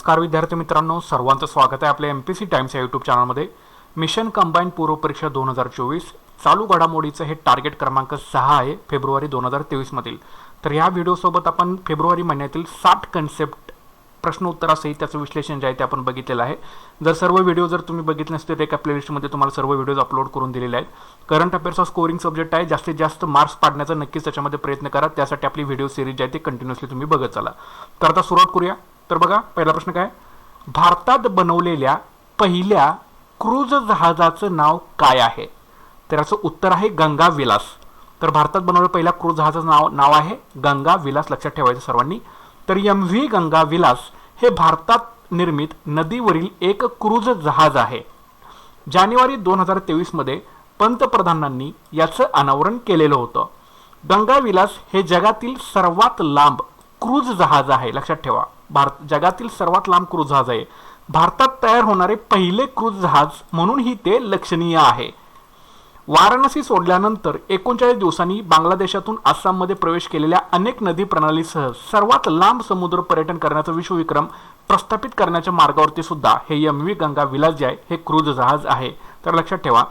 नमस्कार विद्यार्थी मित्रांनो, सर्वांचं स्वागत आहे आपल्या MPC टाइम्स या यूट्यूब चॅनलमध्ये। मिशन कंबाईंड पूर्व परीक्षा 2024 चालू घडामोडीचं हे टार्गेट क्रमांक 6 आहे फेब्रुवारी 2023 मधील। तर या व्हिडिओसोबत आपण फेब्रुवारी महिन्यातील 60 कन्सेप्ट प्रश्न उत्तरासहित त्याचं विश्लेषण जे आहे ते आपण बघितलेलं आहे। जर सर्व व्हिडिओ जर तुम्ही बघितले नसतील तर एका प्लेलिस्टमध्ये तुम्हाला सर्व व्हिडिओज अपलोड करून दिलेले आहेत। करंट अफेअर्सचा स्कोरिंग सब्जेक्ट आहे, जास्तीत जास्त मार्क्स पाडण्याचा नक्कीच त्याच्यामध्ये प्रयत्न करा। त्यासाठी आपली व्हिडिओ सिरीज आहे ती कंटिन्युअसली तुम्ही बघत चला। तर आता सुरुवात करूया। तर बघा, पहिला प्रश्न काय, भारतात बनवलेल्या पहिल्या क्रूज जहाजाचं नाव काय आहे? तर याचं उत्तर आहे गंगा विलास। तर भारतात बनवलेल्या पहिल्या क्रूज जहाजाचं नाव आहे गंगा विलास, लक्षात ठेवायचं सर्वांनी। तर MV गंगा विलास हे भारतात निर्मित नदीवरील एक क्रूज जहाज आहे। जानेवारी 2023 मध्ये पंतप्रधानांनी याचं अनावरण केलेलं होतं। गंगा विलास हे जगातील सर्वात लांब क्रूज जहाज आहे, लक्षात ठेवा। जगातील सर्वात लांब क्रूज जहाज आहे। भारतात तयार होणारे पहिले क्रूज जहाज म्हणूनही ते लक्षणीय आहे। वाराणसी सोडल्यानंतर 39 दिवसांनी बांगलादेशातून आसाममध्ये प्रवेश केलेल्या अनेक नदी प्रणालीसह सर्वात लांब समुद्र पर्यटन करण्याचा विश्वविक्रम प्रस्थापित करण्याच्या मार्गावरती सुद्धा हे MV गंगा विलास जे आहे हे क्रूज जहाज आहे। तर लक्षात ठेवा,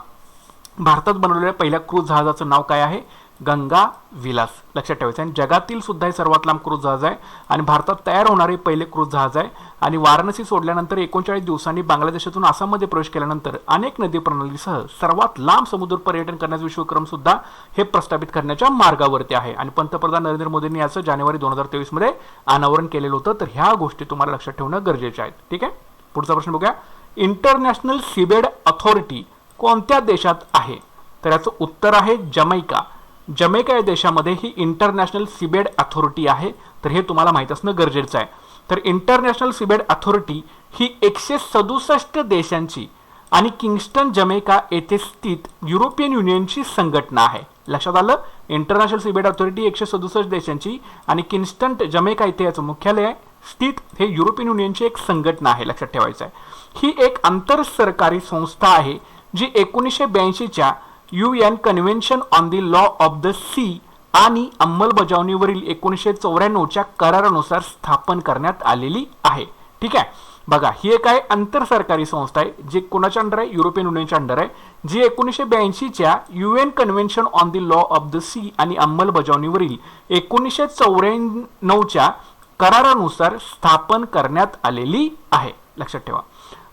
भारतात बनवलेल्या पहिल्या क्रूज जहाजाचं नाव काय आहे? गंगा विलास, लक्षात ठेवायचं। आणि जगातील सुद्धा हे सर्वात लांब क्रूज जहाज आहे आणि भारतात तयार होणारे पहिले क्रूज जहाज आहे। आणि वाराणसी सोडल्यानंतर 39 दिवसांनी बांगलादेशातून आसाममध्ये प्रवेश केल्यानंतर अनेक नदी प्रणालीसह सर्वात लांब समुद्र पर्यटन करण्याचा विश्वविक्रम सुद्धा हे प्रस्थापित करण्याच्या मार्गावरती आहे। आणि पंतप्रधान नरेंद्र मोदींनी याचं जानेवारी 2023 मध्ये अनावरण केलेलं होतं। तर ह्या गोष्टी तुम्हाला लक्षात ठेवणं गरजेचे आहे, ठीक आहे। पुढचा प्रश्न बघूया, इंटरनॅशनल सीबेड अथॉरिटी कोणत्या देशात आहे? तर याचं उत्तर आहे जमैका। जमैका या देशामध्ये ही इंटरनॅशनल सीबेड अथॉरिटी आहे। तर हे तुम्हाला माहित असणं गरजेचं आहे। तर इंटरनॅशनल सीबेड अथॉरिटी ही 167 देशांची आणि किंगस्टन जमैका येथे स्थित युरोपियन युनियनची संघटना आहे। लक्षात आलं, इंटरनॅशनल सीबेड अथॉरिटी 167 देशांची आणि किंगस्टन जमैका येथे याचं मुख्यालय आहे स्थित हे युरोपियन युनियनची एक संघटना आहे, लक्षात ठेवायचं आहे। ही एक आंतर सरकारी संस्था आहे जी 1982च्या UN convention on the law of the sea आणि अंमलबजावणीवरील 1994च्या करारानुसार स्थापन करण्यात आलेली आहे, ठीक आहे। बघा, ही एक आहे आंतर सरकारी संस्था आहे जी कोणाच्या अंडर आहे? युरोपियन युनियनच्या अंडर आहे, जी 1982च्या UN convention on the law of the sea आणि अंमलबजावणीवरील 1994च्या करारानुसार स्थापन करण्यात आलेली आहे, लक्षात ठेवा।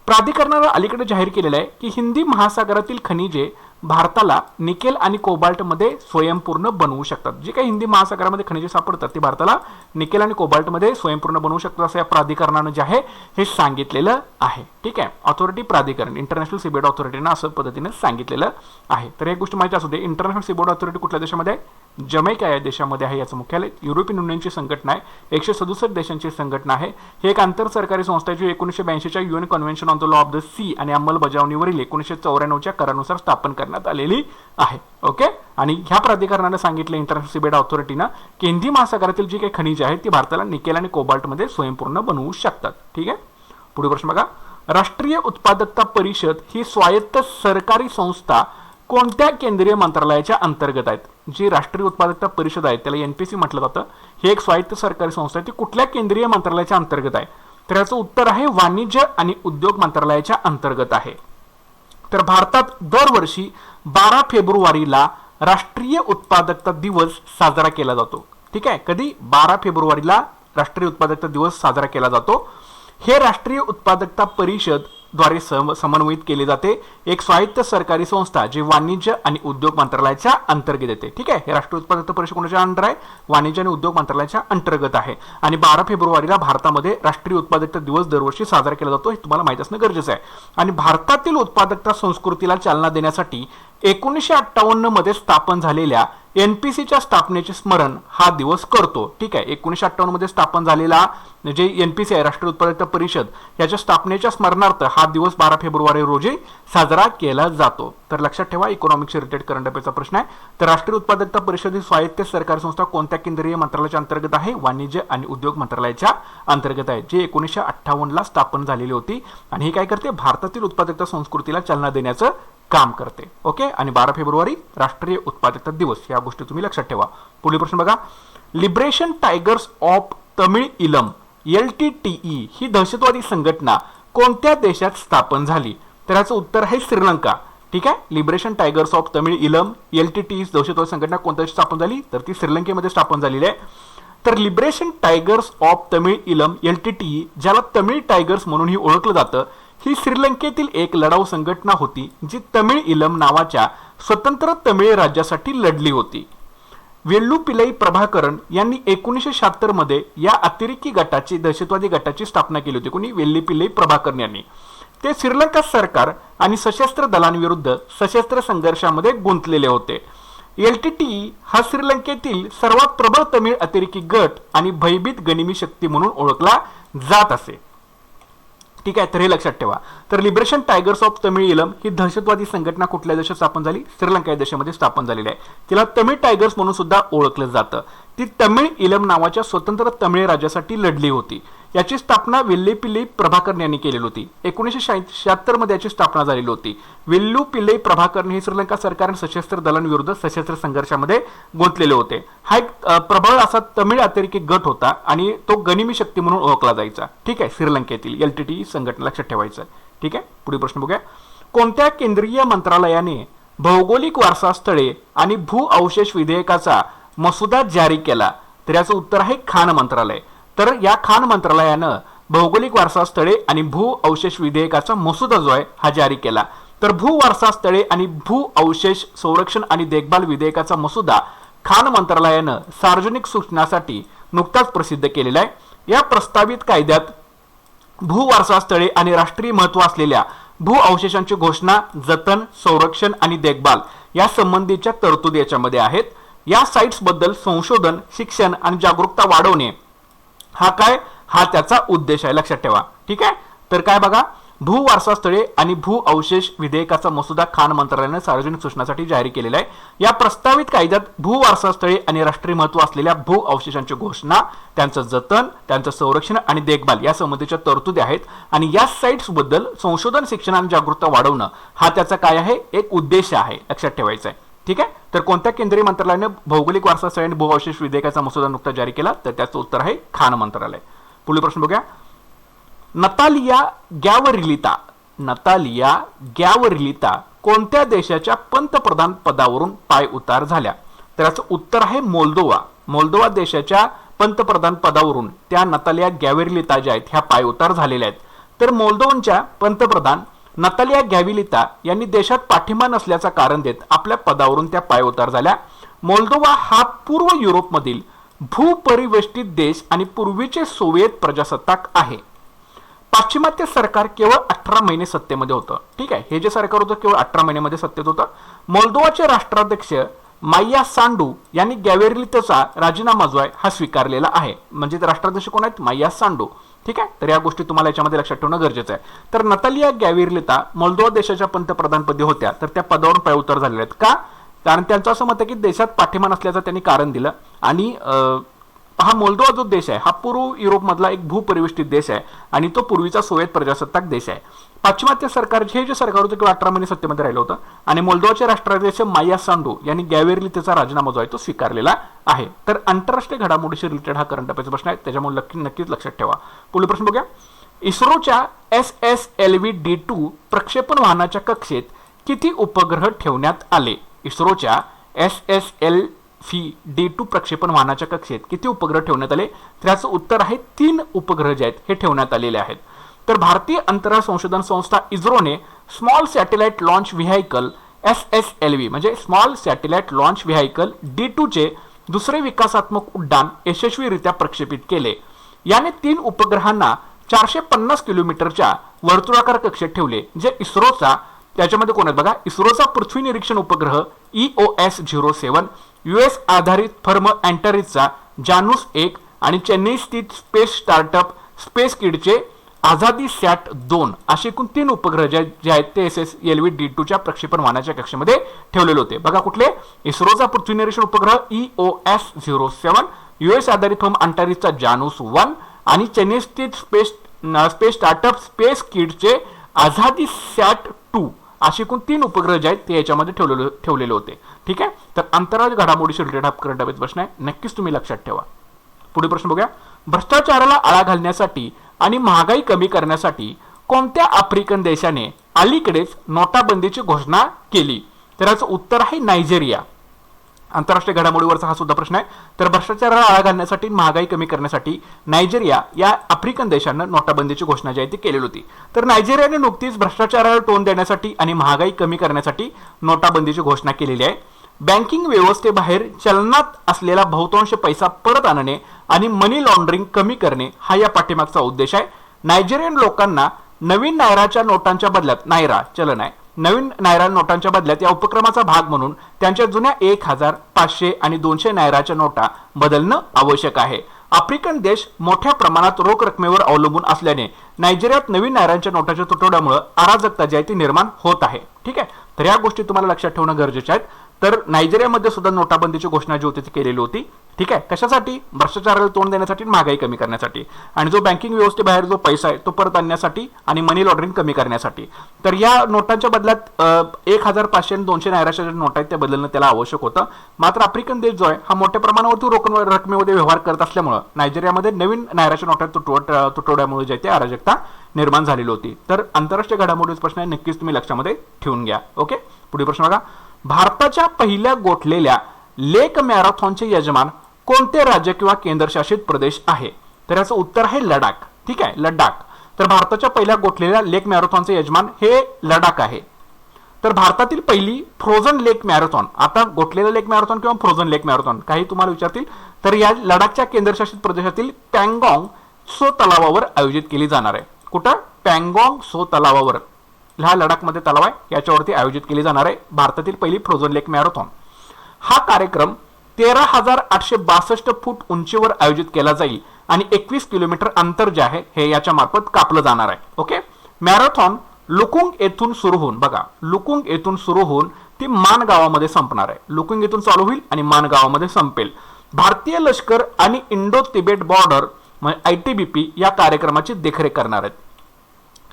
प्राधिकरणाने अलीकडे जाहीर केलेलं आहे की हिंदी महासागरातील खनिजे भारताला निकेल आणि कोबाल्टमध्ये स्वयंपूर्ण बनवू शकतात। जे काही हिंदी महासागरामध्ये खनिजे सापडतात ते भारताला निकेल आणि कोबाल्टमध्ये स्वयंपूर्ण बनवू शकतात असं या प्राधिकरणाने जे आहे हे सांगितलेलं आहे, ठीक आहे। अथॉरिटी प्राधिकरण इंटरनॅशनल सीबेड अथॉरिटीने असं पद्धतीने सांगितलेलं आहे। तर एक गोष्ट माहिती असू दे, इंटरनॅशनल सीबेड अथॉरिटी कुठल्या देशामध्ये आहे? जमैका या देशामध्ये आहे। याचं मुख्यालय युरोपियन युनियनची संघटना आहे, 167 देशांची संघटना आहे। हे एक आंतर सरकारी संस्था आहे जी 1982च्या UN convention on the law of the sea आणि अंमलबजावणीवरील 1994च्या करारानुसार स्थापन करण्यात आलेली आहे, ओके। आणि ह्या प्राधिकरणाने सांगितलं इंटरनॅशनल सीबेड अथॉरिटीनं की हिंदी महासागरातील जी काही खनिजे आहेत ती भारताला निकेल आणि कोबाल्टमध्ये स्वयंपूर्ण बनवू शकतात, ठीक आहे। पुढे प्रश्न बघा, राष्ट्रीय उत्पादकता परिषद ही स्वायत्त सरकारी संस्था कोणत्या केंद्रीय मंत्रालयाच्या अंतर्गत आहेत? जी राष्ट्रीय उत्पादकता परिषद आहे त्याला NPC म्हटलं जातं। ही एक स्वायत्त सरकारी संस्था आहे, ती कुठल्या केंद्रीय मंत्रालयाच्या अंतर्गत आहे? तर याचं उत्तर आहे वाणिज्य आणि उद्योग मंत्रालयाच्या अंतर्गत आहे। तर भारतात दरवर्षी 12 फेब्रुवारीला राष्ट्रीय उत्पादकता दिवस साजरा केला जातो, ठीक आहे। कधी? 12 फेब्रुवारीला राष्ट्रीय उत्पादकता दिवस साजरा केला जातो। हे राष्ट्रीय उत्पादकता परिषद द्वारे समन्वयित केले जाते, एक स्वायत्त सरकारी संस्था जी वाणिज्य आणि उद्योग मंत्रालयाच्या अंतर्गत येते, ठीक आहे। हे राष्ट्रीय उत्पादकता परिषद कोणाच्या अंडर आहे? वाणिज्य आणि उद्योग मंत्रालयाच्या अंतर्गत आहे। आणि 12 फेब्रुवारीला भारतामध्ये राष्ट्रीय उत्पादकता दिवस दरवर्षी साजरा केला जातो, हे तुम्हाला माहित असणं गरजेचं आहे। आणि भारतातील उत्पादकता संस्कृतीला चालना देण्यासाठी 1958 मध्ये स्थापन झालेल्या NPCच्या स्थापनेचे स्मरण हा दिवस करतो, ठीक आहे। 1958 मध्ये स्थापन झालेला जे NPC आहे राष्ट्रीय उत्पादकता परिषद याच्या स्थापनेच्या स्मरणार्थ हा दिवस 12 फेब्रुवारी रोजी साजरा केला जातो। तर लक्षात ठेवा, इकॉनॉमिक्स रिलेटेड करंट अफेअरचा प्रश्न आहे। तर राष्ट्रीय उत्पादकता परिषद ही स्वायत्त सरकारी संस्था कोणत्या केंद्रीय मंत्रालयाच्या अंतर्गत आहे? वाणिज्य आणि उद्योग मंत्रालयाच्या अंतर्गत आहे, जी 1958 ला स्थापन झालेली होती। आणि ही काय करते? भारतातील उत्पादकता संस्कृतीला चालना देण्याचं काम करते, ओके। आणि 12 फेब्रुवारी राष्ट्रीय उत्पादकता दिवस, या गोष्टी तुम्ही लक्षात ठेवा। पुढील प्रश्न बघा, लिबरेशन टायगर्स ऑफ तमिळ इलम LTTE ही दहशतवादी संघटना कोणत्या देशात स्थापन झाली? तर याचं उत्तर आहे श्रीलंका. ठीक आहे, लिबरेशन टायगर्स ऑफ तमिळ इलम LTTE दहशतवादी संघटना कोणत्या देशात स्थापन झाली? तर ती श्रीलंकेमध्ये स्थापन झालेली आहे. तर लिबरेशन टायगर्स ऑफ तमिळ इलम LTTE, ज्याला तमिळ टायगर्स म्हणूनही ओळखलं जातं, ही श्रीलंकेतील एक लढाऊ संघटना होती जी तमिळ इलम नावाच्या स्वतंत्र तमिळ राज्यासाठी लढली होती. वेल्लुपिलाई प्रभाकरन यांनी 1976 मध्ये या अतिरेकी गटाची दहशतवादी गटाची स्थापना केली होती. कोणी? वेल्लुपिलाई प्रभाकरन यांनी. ते श्रीलंका सरकार आणि सशस्त्र दलांविरुद्ध सशस्त्र संघर्षामध्ये गुंतलेले होते. LTTE हा श्रीलंकेतील सर्वात प्रबळ तमिळ अतिरेकी गट आणि भयभीत गनिमी शक्ती म्हणून ओळखला जात असे. ठीक आहे, तर हे लक्षात ठेवा. तर लिबरेशन टायगर्स ऑफ तमिळ इलम ही दहशतवादी संघटना कुठल्या देशात स्थापन झाली? श्रीलंका या देशामध्ये स्थापन झालेली आहे. तिला तमिळ टायगर्स म्हणून सुद्धा ओळखलं जातं. ती तमिळ इलम नावाच्या स्वतंत्र तमिळ राज्यासाठी लढली होती. याची स्थापना वेल्लुपिलाई प्रभाकरन यांनी केलेली होती. 1976 मध्ये याची स्थापना झालेली होती. वेल्लुपिलाई प्रभाकरन हे श्रीलंका सरकार आणि सशस्त्र दलांविरुद्ध सशस्त्र संघर्षामध्ये गुंतलेले होते. हा एक प्रबळ असा तमिळ अतिरेकी गट होता आणि तो गनिमी शक्ती म्हणून ओळखला जायचा. ठीक आहे, श्रीलंकेतील LTTE संघटना लक्षात ठेवायचं. ठीक आहे, पुढील प्रश्न बघूया. कोणत्या केंद्रीय मंत्रालयाने भौगोलिक वारसा स्थळे आणि भू अवशेष विधेयकाचा मसुदा जारी केला? तर याचं उत्तर आहे खाण मंत्रालय. तर या खाण मंत्रालयानं भौगोलिक वारसा स्थळे आणि भू अवशेष विधेयकाचा मसुदा जो आहे हा जारी केला. तर भू वारसा स्थळे आणि भू अवशेष संरक्षण आणि देखभाल विधेयकाचा मसुदा खाण मंत्रालयानं सार्वजनिक सूचनासाठी नुकताच प्रसिद्ध केलेला आहे. या प्रस्तावित कायद्यात भू वारसा स्थळे आणि राष्ट्रीय महत्त्व असलेल्या भू अवशेषांची घोषणा, जतन, संरक्षण आणि देखभाल या संबंधीच्या तरतुदी याच्यामध्ये आहेत. या साइट्स बद्दल संशोधन, शिक्षण आणि जागरूकता वाढवणे हा त्याचा उद्देश आहे. लक्षात ठेवा. ठीक आहे, तर काय बघा, भू वारसा स्थळे आणि भू अवशेष विधेयकाचा मसुदा खाण मंत्रालयाने सार्वजनिक सूचनासाठी जारी केलेला आहे. या प्रस्तावित कायद्यात भू वारसा स्थळे आणि राष्ट्रीय महत्त्व असलेल्या भू अवशेषांची घोषणा, त्यांचं जतन, त्यांचं संरक्षण आणि देखभाल या संबंधीच्या तरतुदी आहेत. आणि या साइट्स बद्दल संशोधन, शिक्षण आणि जागरूकता वाढवणं हा त्याचा काय आहे? एक उद्देश आहे. लक्षात ठेवायचा आहे. ठीक आहे, तर कोणत्या केंद्रीय मंत्रालयाने भौगोलिक वारसा स्थळे आणि भू अवशेष विधेयकाचा मसुदा नुकताच जारी केला? तर त्याचं उत्तर आहे खाण मंत्रालय. पुढील प्रश्न बघूया. नतालिया गॅवरिलिता कोणत्या देशाच्या पंतप्रधान पदावरून पाय उतार झाल्या? तर याचं उत्तर आहे मोल्दोवा. मोल्दोवा देशाच्या पंतप्रधान पदावरून त्या नतालिया गॅवरिलिता ज्या आहेत ह्या पाय उतार झालेल्या आहेत. तर मोल्दोवनच्या पंतप्रधान नतालिया गॅव्हिलिता यांनी देशात पाठिंबा नसल्याचं कारण देत आपल्या पदावरून त्या पाय उतार झाल्या. मोल्दोवा हा पूर्व युरोपमधील भूपरिवेष्टित देश आणि पूर्वीचे सोव्हिएत प्रजासत्ताक आहे. पाश्चिमात्य सरकार केवळ 18 महिने सत्तेमध्ये होतं. ठीक आहे, हे जे सरकार होतं केवळ 18 महिन्यामध्ये सत्तेत होतं. मोल्दोवाचे राष्ट्राध्यक्ष माया सांडू यांनी गॅव्हिलिताचा राजीनामा जो आहे हा स्वीकारलेला आहे. म्हणजे ते राष्ट्राध्यक्ष कोण आहेत? माया सांडू. ठीक आहे, तर या गोष्टी तुम्हाला याच्यामध्ये लक्षात ठेवणं गरजेचं आहे. तर नतालिया गॅव्हिलिता मोल्दोवा देशाच्या पंतप्रधानपदी होत्या, तर त्या पदावरून पाय उतार झालेल्या आहेत. का? कारण त्यांचं असं मत आहे की देशात पाठिंबा नसल्याचं त्यांनी कारण दिलं. आणि हा मोल्दोवा जो देश आहे हा पूर्व युरोपमधला एक भूपरिवेष्टित देश आहे आणि तो पूर्वीचा सोव्हिएत प्रजासत्ताक देश आहे. पाश्चिमात्य सरकार हे जे सरकार होतं किंवा 18 महिने सत्तेमध्ये राहिलं होतं आणि मोल्दोवाचे राष्ट्राध्यक्ष माया सांडू यांनी गॅव्हिलिताचा राजीनामा जो आहे तो स्वीकारलेला आहे. तर आंतरराष्ट्रीय घडामोडीशी रिलेटेड हा करंट अफेअर्सचा प्रश्न आहे, त्याच्यामुळे नक्कीच लक्षात ठेवा. पुढील प्रश्न बघूया. इस्रोच्या SSLV-D2 प्रक्षेपण वाहनाच्या कक्षेत किती उपग्रह ठेवण्यात आले? इस्रोच्या SSLV-D2 प्रक्षेपण वाहनाच्या कक्षेत किती उपग्रह ठेवण्यात आले? तर याचं उत्तर आहे 3 उपग्रह जे आहेत हे ठेवण्यात आलेले आहेत. तर भारतीय अंतराळ संशोधन संस्था इस्रोने small satellite launch vehicle SSLV म्हणजे small satellite launch vehicle D2 चे दुसरे विकासात्मक उड्डाण यशस्वीरित्या प्रक्षेपित केले. याने 3 उपग्रहांना 450 किलोमीटरच्या वर्तुळाकार कक्षेत ठेवले. जे इस्रोचा त्याच्यामध्ये कोण आहेत बघा, इस्रोचा पृथ्वी निरीक्षण उपग्रह EOS-07, US आधारित फर्म अँटारिसचा जानूस 1 आणि चेन्नई स्थित स्पेस स्टार्टअप स्पेस किडचे आझादी सॅट-2 असे एकूण 3 उपग्रह जे आहेत ते SSLV-D2च्या प्रक्षेपण वाहनाच्या कक्षेमध्ये ठेवलेले होते. बघा कुठले? इस्रोचा पृथ्वी निरीक्षण उपग्रह EOS-07, US आधारित फर्म अँटारिसचा जानूस 1 आणि चेन्नई स्थित स्पेस स्टार्टअप स्पेस किडचे आझादी सॅट-2 असे एकूण 3 उपग्रह जे आहेत ते याच्यामध्ये ठेवलेले होते. ठीक आहे, तर अंतराळ घडामोडीशी रिलेटेड हा करंट अफेअर्स प्रश्न आहे, नक्कीच तुम्ही लक्षात ठेवा. पुढील प्रश्न बघूया. भ्रष्टाचाराला आळा घालण्यासाठी आणि महागाई कमी करण्यासाठी कोणत्या आफ्रिकन देशाने अलीकडेच नोटाबंदीची घोषणा केली? तर याचं उत्तर आहे नायजेरिया. आंतरराष्ट्रीय घडामोडीवरचा हा सुद्धा प्रश्न आहे. तर भ्रष्टाचाराला आळा घालण्यासाठी महागाई कमी करण्यासाठी नायजेरिया या आफ्रिकन देशानं नोटाबंदीची घोषणा जी आहे ती केलेली होती. तर नायजेरियाने नुकतीच भ्रष्टाचाराला तोंड देण्यासाठी आणि महागाई कमी करण्यासाठी नोटाबंदीची घोषणा केलेली आहे. बँकिंग व्यवस्थेबाहेर चलनात असलेला बहुतांश पैसा परत आणणे आणि मनी लॉन्ड्रिंग कमी करणे हा या पाठीमागचा उद्देश आहे. नायजेरियन लोकांना नवीन नायराच्या नोटांच्या बदल्यात, नायरा चलन आहे, नवीन नायरा नोटांच्या बदल्यात या उपक्रमाचा भाग म्हणून त्यांच्या जुन्या 1000, 500 आणि 200 नायराच्या नोटा बदलणं आवश्यक आहे. आफ्रिकन देश मोठ्या प्रमाणात रोख रकमेवर अवलंबून असल्याने नायजेरियात नवीन नायरांच्या नोटाच्या तुटवड्यामुळे अराजकता जी आहे ती निर्माण होत आहे. ठीक आहे, तर या गोष्टी तुम्हाला लक्षात ठेवणं गरजेचे आहेत. तर नायजेरियामध्ये सुद्धा नोटाबंदीची घोषणा जी होती ती केलेली होती. ठीक आहे, कशासाठी? भ्रष्टाचाराला तोंड देण्यासाठी, महागाई कमी करण्यासाठी, आणि जो बँकिंग व्यवस्थेबाहेर जो पैसा आहे तो परत आणण्यासाठी आणि मनी लॉन्ड्रिंग कमी करण्यासाठी. तर या नोटांच्या बदल्यात 1000, 500 आणि 200 नायराच्या ज्या नोटा आहेत त्या बदलणं त्याला आवश्यक होतं. मात्र आफ्रिकन देश जो आहे हा मोठ्या प्रमाणावरती रोख रकमेमध्ये व्यवहार करत असल्यामुळे नायजेरियामध्ये नवीन नायराच्या नोटा तुटवड्यामुळे जे ते अराजकता निर्माण झालेली होती. तर आंतरराष्ट्रीय घडामोडीचा प्रश्न आहे, नक्कीच तुम्ही लक्षामध्ये ठेवून घ्या. ओके, पुढील प्रश्न बघा. भारताच्या पहिल्या गोठलेल्या लेक मॅरेथॉनचे यजमान कोणते राज्य किंवा केंद्रशासित प्रदेश आहे? तर याचं उत्तर आहे लडाख. ठीक आहे, लडाख. तर भारताच्या पहिल्या गोठलेल्या लेक मॅरेथॉनचे यजमान हे लडाख आहे. तर भारतातील पहिली फ्रोझन लेक मॅरेथॉन, आता गोठलेला लेक मॅरेथॉन किंवा फ्रोझन लेक मॅरेथॉन काही तुम्हाला विचारतील, तर या लडाखच्या केंद्रशासित प्रदेशातील पँगॉन्ग सो तलावावर आयोजित केली जाणार आहे. कुठं? पँगॉन्ग सो तलावावर, हा लडाखमध्ये तलाव आहे, याच्यावरती आयोजित केली जाणार आहे भारतातील पहिली फ्रोझन लेक मॅरेथॉन. हा कार्यक्रम 13,862 फूट उंचीवर आयोजित केला जाईल आणि 21 किलोमीटर अंतर जे आहे हे याच्या मार्फत कापलं जाणार आहे. ओके, मॅरेथॉन लुकुंग येथून सुरू होऊन, बघा लुकुंग येथून सुरू होऊन ती मान गावामध्ये संपणार आहे. लुकुंग येथून चालू होईल आणि मान गावामध्ये संपेल. भारतीय लष्कर आणि इंडो तिबेट बॉर्डर ITBP या कार्यक्रमाची देखरेख करणार आहेत.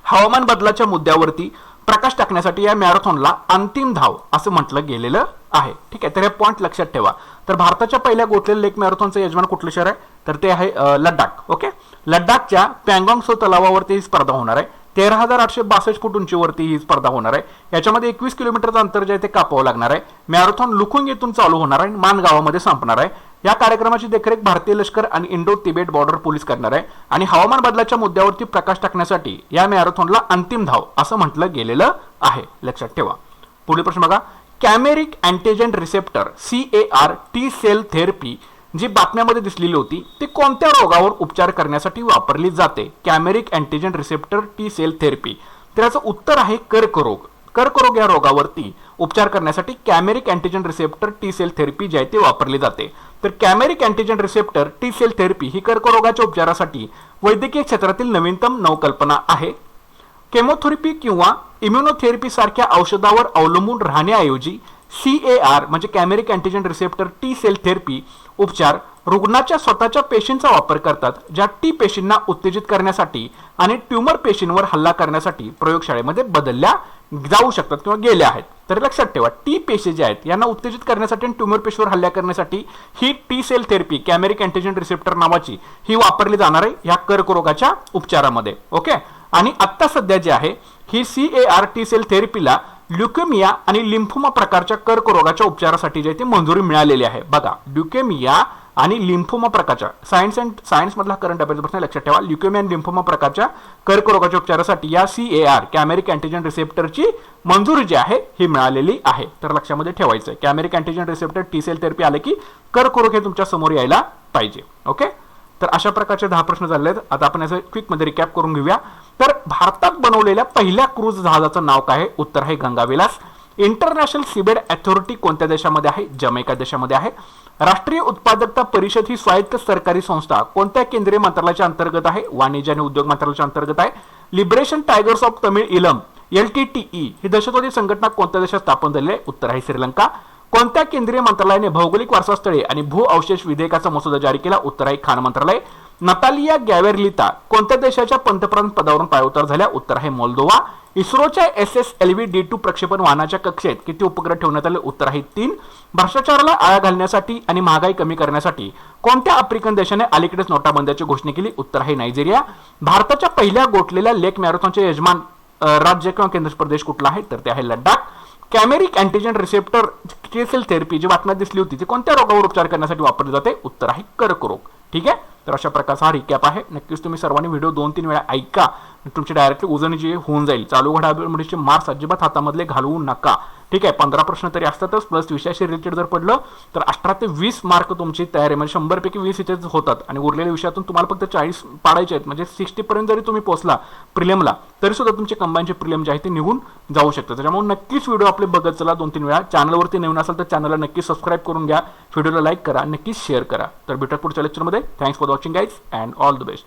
हवामान बदलाच्या मुद्द्यावरती प्रकाश टाकण्यासाठी या मॅरेथॉनला अंतिम धाव असं म्हटलं गेलेलं आहे. ठीक आहे, तर हे पॉईंट लक्षात ठेवा. तर भारताच्या पहिल्या गोठलेल्या लेक मॅरेथॉनचं यजमान कुठलं शहर आहे? तर ते आहे लडाख. ओके, लडाखच्या पँगॉन्ग सो तलावावरती ही स्पर्धा होणार आहे. 13,862 फूट उंचीवरती ही स्पर्धा होणार आहे. याच्यामध्ये 21 किलोमीटरचं अंतर जे आहे ते कापावं लागणार आहे. मॅरेथॉन लुकुंग येथून चालू होणार आहे, मान गावामध्ये संपणार आहे. या कार्यक्रमाची देखरेख भारतीय लष्कर आणि इंडो तिबेट बॉर्डर पोलीस करणार आहे. आणि हवामान बदलाच्या मुद्द्यावरती प्रकाश टाकण्यासाठी या मॅरेथॉनला अंतिम धाव असं म्हटलं गेलेलं आहे. लक्षात ठेवा. पुढील प्रश्न बघा. Chimeric antigen receptor CAR T cell therapy जी बातम्यामध्ये दिसलेली होती ती कोणत्या रोगावर उपचार करण्यासाठी वापरली जाते? Chimeric antigen receptor T cell therapy. तर याचं उत्तर आहे कर्करोग. कर्करोग या रोगावरती उपचार करण्यासाठी chimeric antigen receptor T cell therapy जी आहे ती वापरली जाते. तर chimeric antigen receptor T cell therapy ही कर्करोगाच्या उपचारासाठी वैद्यकीय क्षेत्रातील नवीनतम नवकल्पना आहे. केमोथेरपी किंवा इम्युनोथेरपी सारख्या औषधावर अवलंबून राहण्याऐवजी CAR म्हणजे chimeric antigen receptor T cell therapy उपचार रुग्णाच्या स्वतःच्या पेशींचा वापर करतात, ज्या T पेशींना उत्तेजित करण्यासाठी आणि ट्यूमर पेशींवर हल्ला करण्यासाठी प्रयोगशाळेमध्ये बदलल्या जाऊ शकतात किंवा गेल्या आहेत. तर लक्षात ठेवा, T पेशी ज्या आहेत यांना उत्तेजित करण्यासाठी आणि ट्यूमर पेशीवर हल्ला करण्यासाठी ही T cell therapy chimeric antigen receptor नावाची ही वापरली जाणार आहे या कर्करोगाच्या उपचारामध्ये. ओके, आणि आत्ता सध्या जे आहे ही CAR T सेल थेरपीला ल्युकेमिया आणि लिम्फोमा प्रकारच्या कर्करोगाच्या उपचारासाठी जे ती मंजुरी मिळालेली आहे. बघा, ल्युकेमिया आणि लिम्फोमा प्रकारच्या सायन्स मधला करंट अफेअर्स प्रश्न लक्षात ठेवा. ल्युकेमिया आणि लिम्फोमा प्रकारच्या कर्करोगाच्या उपचारासाठी या CAR कॅमेरिक अँटीजेन रिसेप्टरची मंजुरी जी आहे ही मिळालेली आहे. तर लक्षामध्ये ठेवायचं, chimeric antigen receptor T cell therapy आले की कर्करोग हे तुमच्या समोर यायला पाहिजे. ओके, तर अशा प्रकारचे 10 प्रश्न झाले आहेत. आता आपण याचं क्विक मध्ये रिकॅप करून घेऊया. तर भारतात बनवलेल्या पहिल्या क्रूज जहाजाचं नाव काय आहे? उत्तर आहे गंगाविलास. इंटरनॅशनल सीबेड अथॉरिटी कोणत्या देशामध्ये आहे? जमैका देशामध्ये आहे. राष्ट्रीय उत्पादकता परिषद ही स्वायत्त सरकारी संस्था कोणत्या केंद्रीय मंत्रालयाच्या अंतर्गत आहे? वाणिज्य आणि उद्योग मंत्रालयाच्या अंतर्गत आहे. लिबरेशन टायगर्स ऑफ तमिळ इलम LTTE ही दहशतवादी संघटना कोणत्या देशात स्थापन झाली आहे? उत्तर आहे श्रीलंका. कोणत्या केंद्रीय मंत्रालयाने भौगोलिक वारसा स्थळे आणि भू अवशेष विधेयकाचा मसुदा जारी केला? उत्तर आहे खाण मंत्रालय. नतालिया गॅवेर्लिता कोणत्या देशाच्या पंतप्रधान पदावरून पायउतार झाल्या? उत्तर आहे मोल्दोवा. इस्रोच्या SSLV-D2 प्रक्षेपण वाहनाच्या कक्षेत किती उपग्रह ठेवण्यात आले? उत्तर आहे 3. भ्रष्टाचाराला आळा घालण्यासाठी आणि महागाई कमी करण्यासाठी कोणत्या आफ्रिकन देशाने अलीकडेच नोटाबंदीची घोषणा केली? उत्तर आहे नायजेरिया. भारताच्या पहिल्या गोठलेल्या लेक मॅरेथॉनचे यजमान राज्य किंवा केंद्र प्रदेश कुठला आहे? तर ते आहे लडाख. कॅमेरिक अँटीजन रिसेप्टर T-सेल थेरपी जी बातम्यात दिसली होती ती कोणत्या रोगावर उपचार करण्यासाठी वापरली जाते? उत्तर आहे कर्करोग. ठीक आहे, तर अशा प्रकारचा हा रिकॅप आहे. नक्कीच तुम्ही सर्वांनी व्हिडिओ 2-3 वेळा ऐका, तुमची डायरेक्टली उजळणी जी होऊन जाईल. चालू घडामोडीचे मार्क्स अजिबात हातामधले घालवू नका. ठीक आहे, 15 प्रश्न तरी असतातच, प्लस विषयाशी रिलेटेड जर पडलं तर 18 ते 20 मार्क तुमची तयारी, म्हणजे 100 पैकी 20 इथेच होतात आणि उरलेल्या विषयातून तुम्हाला फक्त 40 पाडायचे आहेत. म्हणजे 60 पर्यंत जरी तुम्ही पोहोचला प्रिलिमला तरी सुद्धा तुमचे कंबाईनचे प्रिलिम जे आहे ते निघून जाऊ शकतं. त्याच्यामुळे नक्कीच व्हिडिओ आपले बघत चला 2-3 वेळा. चॅनलवरती नवीन असाल तर चॅनलला नक्की सबस्क्राईब करून घ्या, व्हिडिओला लाईक करा, नक्कीच शेअर करा. तर भेटूया पुढच्या लेक्चरमध्ये. Thanks for watching guys and all the best.